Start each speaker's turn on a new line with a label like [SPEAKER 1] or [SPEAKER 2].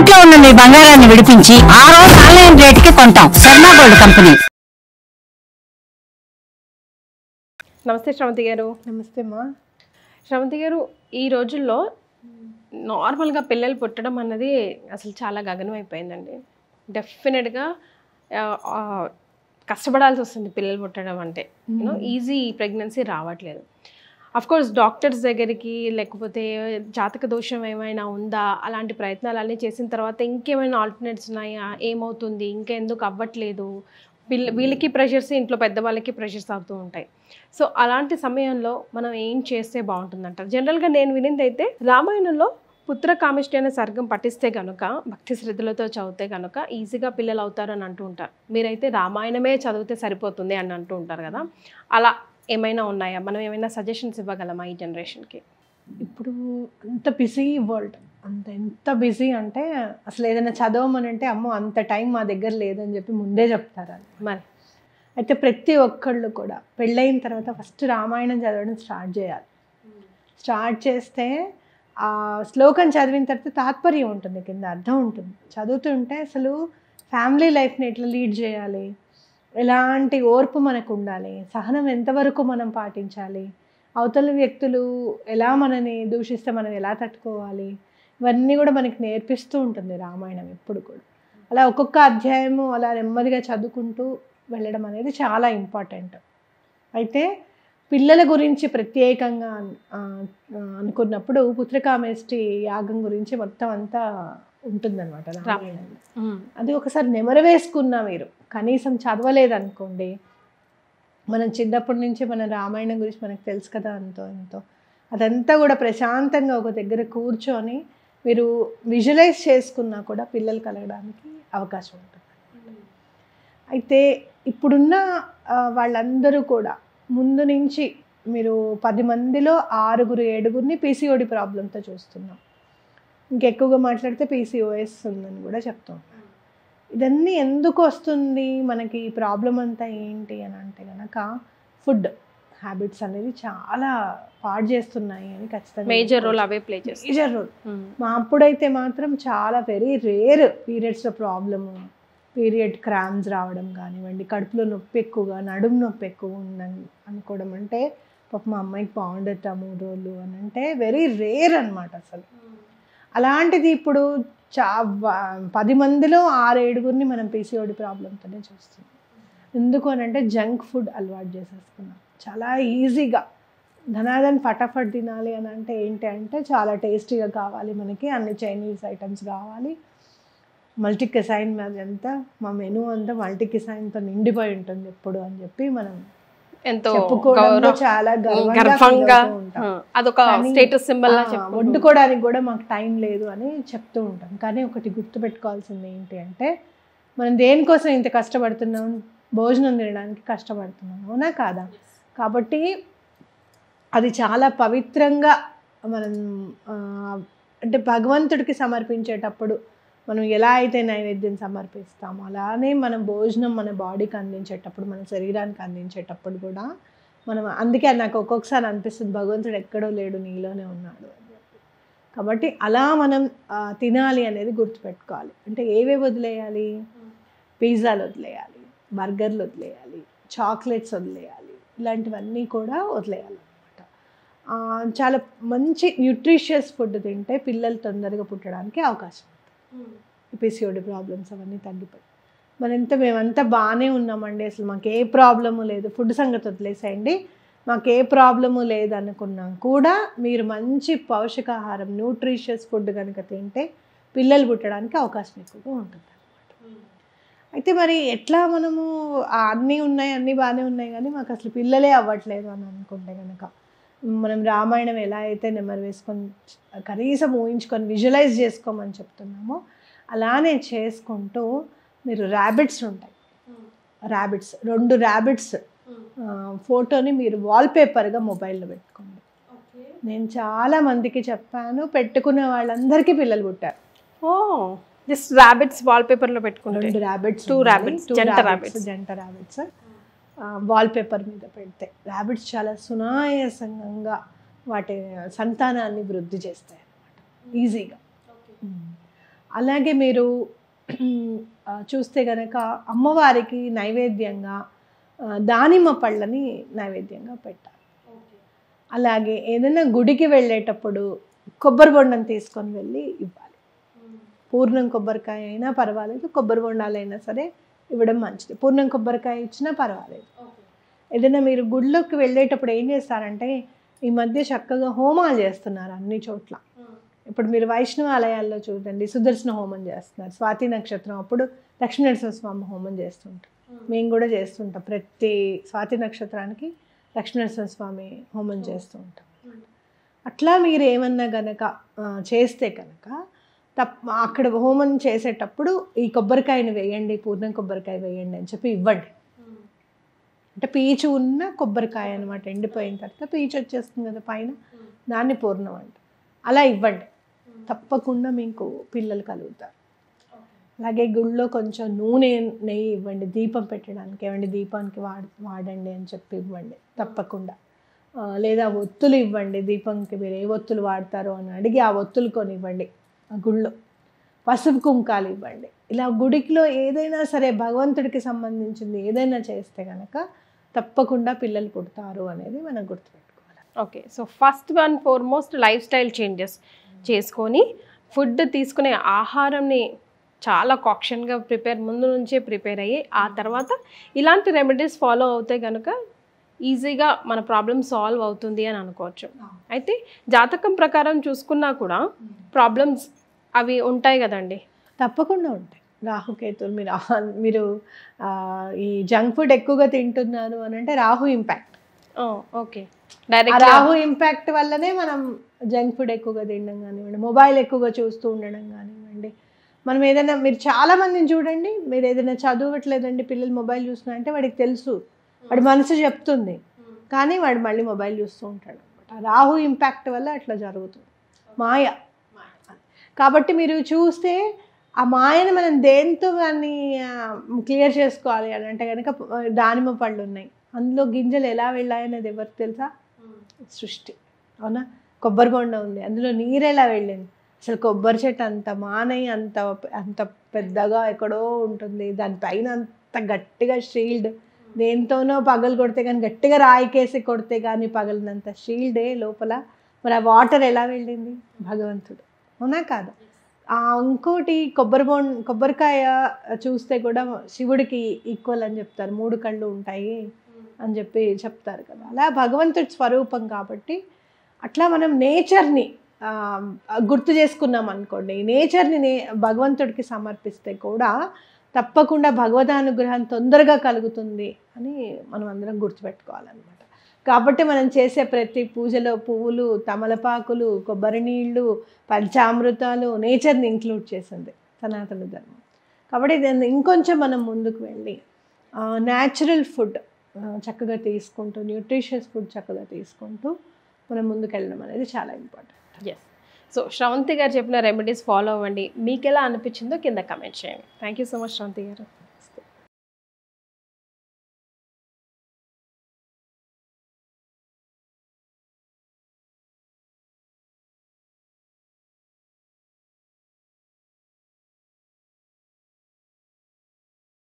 [SPEAKER 1] తాకట్లో ఉన్న మీ బంగారాన్ని విడిపించి ఆ రోజు ఆన్లైన్ రేటుకి కొంటాం. Sharma gold company.
[SPEAKER 2] నమస్తే శ్రవంతి గారు.
[SPEAKER 3] నమస్తే అమ్మా.
[SPEAKER 2] శ్రవంతి గారు, ఈ రోజుల్లో నార్మల్గా పిల్లలు పుట్టడం అన్నది అసలు చాలా గగనం అయిపోయిందండి. డెఫినెట్గా కష్టపడాల్సి వస్తుంది పిల్లలు పుట్టడం అంటే. ఈజీ ప్రెగ్నెన్సీ రావట్లేదు. కోర్స్ డాక్టర్స్ దగ్గరికి లేకపోతే జాతక దోషం ఏమైనా ఉందా అలాంటి ప్రయత్నాలు అన్నీ చేసిన తర్వాత ఇంకేమైనా ఆల్టర్నేట్స్ ఉన్నాయా, ఏమవుతుంది, ఇంకెందుకు అవ్వట్లేదు, వీళ్ళకి ప్రెషర్స్, ఇంట్లో పెద్దవాళ్ళకి ప్రెషర్స్ అవుతూ ఉంటాయి. సో అలాంటి సమయంలో మనం ఏం చేస్తే బాగుంటుందంటారు? జనరల్గా నేను వినింది అయితే రామాయణంలో పుత్ర కామిష్టి అనే సర్గం పఠిస్తే కనుక, భక్తి శ్రద్ధలతో చదివితే కనుక ఈజీగా పిల్లలు అవుతారు అని అంటూ ఉంటారు. మీరైతే రామాయణమే చదివితే సరిపోతుంది అని అంటూ ఉంటారు కదా, అలా ఏమైనా ఉన్నాయా? మనం ఏమైనా సజెషన్స్ ఇవ్వగలమా ఈ జనరేషన్కి?
[SPEAKER 3] ఇప్పుడు అంత బిజీ వరల్డ్, ఎంత బిజీ అంటే అసలు ఏదైనా చదవమని అంటే అమ్మో అంత టైం మా దగ్గర లేదని చెప్పి ముందే చెప్తారు.
[SPEAKER 2] మరి
[SPEAKER 3] అయితే ప్రతి ఒక్కళ్ళు కూడా పెళ్ళయిన తర్వాత ఫస్ట్ రామాయణం చదవడం స్టార్ట్ చేయాలి. స్టార్ట్ చేస్తే ఆ శ్లోకం చదివిన తర్వాత తాత్పర్యం ఉంటుంది, కింద అర్థం ఉంటుంది. చదువుతుంటే అసలు ఫ్యామిలీ లైఫ్ని ఎట్లా లీడ్ చేయాలి, ఎలాంటి ఓర్పు మనకు ఉండాలి, సహనం ఎంతవరకు మనం పాటించాలి, అవతల వ్యక్తులు ఎలా మనని దూషిస్తే మనం ఎలా తట్టుకోవాలి, ఇవన్నీ కూడా మనకి నేర్పిస్తూ ఉంటుంది రామాయణం ఎప్పుడు కూడా. అలా ఒక్కొక్క అధ్యాయము అలా నెమ్మదిగా చదువుకుంటూ వెళ్ళడం అనేది చాలా ఇంపార్టెంట్. అయితే పిల్లల గురించి ప్రత్యేకంగా అనుకున్నప్పుడు పుత్రకామేష్టి యాగం గురించి మొత్తం అంతా ఉంటుందన్నమాట రామాయణంలో. అది ఒకసారి నెమరు వేసుకున్నా, మీరు కనీసం చదవలేదనుకోండి, మనం చిన్నప్పటి నుంచి మన రామాయణం గురించి మనకు తెలుసు కదా ఎంతో అదంతా కూడా ప్రశాంతంగా ఒక దగ్గర కూర్చొని మీరు విజువలైజ్ చేసుకున్నా కూడా పిల్లలు కలగడానికి అవకాశం ఉంటుంది. అయితే ఇప్పుడున్న వాళ్ళందరూ కూడా ముందు నుంచి మీరు 10 మందిలో 6-7 పీసీఓడి ప్రాబ్లంతో చూస్తున్నాం. ఇంకెక్కువగా మాట్లాడితే పీసీఓఎస్ ఉందని కూడా చెప్తాం. ఇదన్నీ ఎందుకు వస్తుంది మనకి, ఈ ప్రాబ్లం అంతా ఏంటి అని అంటే కనుక ఫుడ్ హ్యాబిట్స్ అనేది చాలా పాడు చేస్తున్నాయి అని ఖచ్చితంగా
[SPEAKER 2] మేజర్ రోల్ అవే ప్లే చేస్తాయి.
[SPEAKER 3] Major role. మా అప్పుడైతే మాత్రం చాలా వెరీ రేర్ పీరియడ్స్లో ప్రాబ్లము, పీరియడ్ క్రామ్స్ రావడం కానివ్వండి, కడుపులో నొప్పి ఎక్కువగా, నడుము నొప్పి ఎక్కువ ఉందని అనుకోవడం, అంటే పాప మా అమ్మాయికి బాగుండట 3 రోజులు అని అంటే వెరీ రేర్ అనమాట అసలు. అలాంటిది ఇప్పుడు 10 మందిలో 6-7 మనం పీసీఓడి ప్రాబ్లంతోనే చూస్తున్నాం. ఎందుకు అని అంటే జంక్ ఫుడ్ అలవాటు చేసేసుకున్నాం. చాలా ఈజీగా ధనాదన్ ఫటాఫట్ తినాలి అని అంటే ఏంటి అంటే చాలా టేస్టీగా కావాలి మనకి, అన్ని చైనీస్ ఐటమ్స్ కావాలి, మల్టీ కెసైన్ అంతా మా మెనూ అంతా మల్టీ కెసైన్తో నిండిపోయి ఉంటుంది ఎప్పుడు అని చెప్పి మనం
[SPEAKER 2] ఎంతో
[SPEAKER 3] చాలా
[SPEAKER 2] గర్వంగా అదొక స్టేటస్ సింబల్ లా
[SPEAKER 3] వండుకోవడానికి కూడా మాకు టైం లేదు అని చెప్తూ ఉంటాం. కానీ ఒకటి గుర్తుపెట్టుకోవాల్సింది ఏంటి అంటే, మనం దేనికోసం ఇంత కష్టపడుతున్నాం, భోజనం తినడానికి కష్టపడుతున్నాం, అవునా కాదా? కాబట్టి అది చాలా పవిత్రంగా మనం అంటే భగవంతుడికి సమర్పించేటప్పుడు మనం ఎలా అయితే నైవేద్యం సమర్పిస్తామో అలానే మనం భోజనం మన బాడీకి అందించేటప్పుడు, మన శరీరానికి అందించేటప్పుడు కూడా మనం, అందుకే నాకు ఒక్కొక్కసారి అనిపిస్తుంది భగవంతుడు ఎక్కడో లేడు, నీలోనే ఉన్నాడు అని చెప్పి. కాబట్టి అలా మనం తినాలి అనేది గుర్తుపెట్టుకోవాలి. అంటే ఏవేవి వదిలేయాలి? పిజ్జాలు వదిలేయాలి, బర్గర్లు వదిలేయాలి, చాక్లెట్స్ వదిలేయాలి, ఇలాంటివన్నీ కూడా వదిలేయాలి అనమాట. చాలా మంచి న్యూట్రిషియస్ ఫుడ్ తింటే పిల్లలు తొందరగా పుట్టడానికి అవకాశం. పీసీఓడి ప్రాబ్లమ్స్ అవన్నీ తగ్గిపోయి మేమంతా బాగానే ఉన్నామండి, అసలు మాకు ఏ ప్రాబ్లము లేదు, ఫుడ్ సంగతి వదిలేసేయండి, మాకు ఏ ప్రాబ్లము లేదనుకున్నా కూడా మీరు మంచి పౌషకాహారం న్యూట్రిషియస్ ఫుడ్ కనుక తింటే పిల్లలు పుట్టడానికి అవకాశం ఎక్కువగా ఉంటుంది అన్నమాట. అయితే మరి ఎట్లా మనము అన్నీ ఉన్నాయి, అన్నీ బాగానే ఉన్నాయి, కానీ మాకు అసలు పిల్లలే అవ్వట్లేదు అని అనుకుంటే కనుక, మనం రామాయణం ఎలా అయితే నెమరు వేసుకొని కనీసం ఊహించుకొని విజువలైజ్ చేసుకోమని చెప్తున్నామో అలానే చేసుకుంటూ మీరు ర్యాబిట్స్ ఉంటాయి, 2 ర్యాబిట్స్ ఫోటోని మీరు వాల్పేపర్గా మొబైల్లో పెట్టుకోండి. నేను చాలా మందికి చెప్పాను, పెట్టుకునే వాళ్ళందరికీ పిల్లలు పుట్టారు.
[SPEAKER 2] జస్ట్ ర్యాబిట్స్ వాల్పేపర్లో పెట్టుకుంటే
[SPEAKER 3] 2 ర్యాబిట్స్,
[SPEAKER 2] 2 ర్యాబిట్స్,
[SPEAKER 3] జంట ర్యాబిట్స్ వాల్పేపర్ మీద పెడితే ర్యాబిట్స్ చాలా సునాయాసంగా వాటి సంతానాన్ని వృద్ధి చేస్తాయి అన్నమాట, ఈజీగా. అలాగే మీరు చూస్తే కనుక అమ్మవారికి నైవేద్యంగా దానిమ్మ పళ్ళని నైవేద్యంగా పెట్టాలి. అలాగే ఏదైనా గుడికి వెళ్ళేటప్పుడు కొబ్బరి బొండం తీసుకొని వెళ్ళి ఇవ్వాలి. పూర్ణం కొబ్బరికాయ అయినా పర్వాలేదు, కొబ్బరి బొండాలైనా సరే ఇవ్వడం మంచిది. పూర్ణం కొబ్బరికాయ ఇచ్చినా పర్వాలేదు. ఏదైనా మీరు గుడిలోకి వెళ్ళేటప్పుడు ఏం చేస్తారంటే ఈ మధ్య చక్కగా హోమాలు చేస్తున్నారు అన్ని చోట్ల. ఇప్పుడు మీరు వైష్ణవ ఆలయాల్లో చూడండి, సుదర్శన హోమం చేస్తున్నారు. స్వాతి నక్షత్రం అప్పుడు లక్ష్మీనరసింహస్వామి హోమం చేస్తుంటాం. మేము కూడా చేస్తుంటాం. ప్రతి స్వాతి నక్షత్రానికి లక్ష్మీనరసింహస్వామి హోమం చేస్తూ ఉంటాం. అట్లా మీరు ఏమన్నా కనుక చేస్తే కనుక అక్కడ హోమం చేసేటప్పుడు ఈ కొబ్బరికాయని వేయండి, పూర్ణం కొబ్బరికాయ వేయండి అని చెప్పి ఇవ్వండి. అంటే పీచు ఉన్న కొబ్బరికాయ అనమాట. ఎండిపోయిన తర్వాత పీచు వచ్చేస్తుంది కదా పైన, దాన్ని పూర్ణం అంట. అలా ఇవ్వండి, తప్పకుండా మీకు పిల్లలు కలుగుతారు. అలాగే గుళ్ళో కొంచెం నూనె నెయ్యి ఇవ్వండి, దీపం పెట్టడానికి. ఏమండి దీపానికి వాడండి అని చెప్పి ఇవ్వండి తప్పకుండా. లేదా ఒత్తులు ఇవ్వండి, దీపంకి మీరు ఏ ఒత్తులు వాడతారో అని అడిగి ఆ ఒత్తులు కొని ఇవ్వండి. ఆ గుళ్ళో పసుపు కుంకాలు ఇవ్వండి. ఇలా గుడిలో ఏదైనా సరే భగవంతుడికి సంబంధించింది ఏదైనా చేస్తే కనుక తప్పకుండా పిల్లలు పుడతారు అనేది మనం గుర్తుపెట్టుకోవాలి.
[SPEAKER 2] Okay, so first and foremost life style changes చేసుకొని ఫుడ్ తీసుకునే ఆహారంని చాలా కాక్షన్గా ముందు నుంచే ప్రిపేర్ అయ్యి ఆ తర్వాత ఇలాంటి రెమెడీస్ ఫాలో అవుతే కనుక ఈజీగా మన ప్రాబ్లమ్ సాల్వ్ అవుతుంది అని అనుకోవచ్చు. అయితే జాతకం ప్రకారం చూసుకున్నా కూడా ప్రాబ్లమ్స్ అవి ఉంటాయి కదండి.
[SPEAKER 3] తప్పకుండా ఉంటాయి. రాహుకేతులు మీరు ఈ జంక్ ఫుడ్ ఎక్కువగా తింటున్నారు అని అంటే Rahu impact.
[SPEAKER 2] Okay,
[SPEAKER 3] Rahu impact వల్లనే మనం జంక్ ఫుడ్ ఎక్కువగా తినడం కానివ్వండి, మొబైల్ ఎక్కువగా చూస్తూ ఉండడం కానివ్వండి. మనం ఏదైనా మీరు చాలా మందిని చూడండి, మీరు ఏదైనా చదవట్లేదండి పిల్లలు మొబైల్ చూస్తున్నారంటే వాడికి తెలుసు, వాడి మనసు చెప్తుంది, కానీ వాడు మళ్ళీ మొబైల్ చూస్తూ ఉంటాడు అనమాట. రాహు ఇంపాక్ట్ వల్ల అట్లా జరుగుతుంది, మాయ. కాబట్టి మీరు చూస్తే ఆ మాయని మనం దేంతో దాన్ని క్లియర్ చేసుకోవాలి అని అంటే కనుక దానిమ్మ పళ్ళు ఉన్నాయి, అందులో గింజలు ఎలా వెళ్ళాయనేది ఎవరికి తెలుసా? సృష్టి. అవునా? కొబ్బరి బొండ ఉంది, అందులో నీరు ఎలా వెళ్ళింది? అసలు కొబ్బరి చెట్టు అంత మానై అంత అంత పెద్దగా ఎక్కడో ఉంటుంది, దానిపైన అంత గట్టిగా షీల్డ్, దేంతోనో పగలు కొడితే కానీ గట్టిగా రాయికేసి కొడితే కానీ పగలినంత షీల్డే లోపల. మరి ఆ వాటర్ ఎలా వెళ్ళింది? భగవంతుడు. అవునా కాదా? ఇంకోటి కొబ్బరికాయ చూస్తే కూడా శివుడికి ఈక్వల్ అని చెప్తారు, 3 కళ్ళు ఉంటాయి అని చెప్పి చెప్తారు కదా. అలా భగవంతుడి స్వరూపం కాబట్టి అట్లా మనం నేచర్ని గుర్తు చేసుకున్నాం అనుకోండి, నేచర్ని భగవంతుడికి సమర్పిస్తే కూడా తప్పకుండా భగవదానుగ్రహం తొందరగా కలుగుతుంది అని మనం అందరం గుర్తుపెట్టుకోవాలన్నమాట. కాబట్టి మనం చేసే ప్రతి పూజలో పువ్వులు, తమలపాకులు, కొబ్బరి నీళ్ళు, పంచామృతాలు నేచర్ని ఇంక్లూడ్ చేసింది సనాతన ధర్మం. కాబట్టి దాన్ని ఇంకొంచెం మనం ముందుకు వెళ్ళి న్యాచురల్ ఫుడ్ చక్కగా తీసుకుంటూ, న్యూట్రిషియస్ ఫుడ్ చక్కగా తీసుకుంటూ మనం ముందుకు వెళ్ళడం అనేది చాలా ఇంపార్టెంట్.
[SPEAKER 2] ఎస్. సో శ్రవంతి గారు చెప్పిన రెమెడీస్ ఫాలో అవ్వండి. మీకు ఎలా అనిపించిందో కింద కమెంట్ చేయండి. Thank you so much Sravanthi గారు.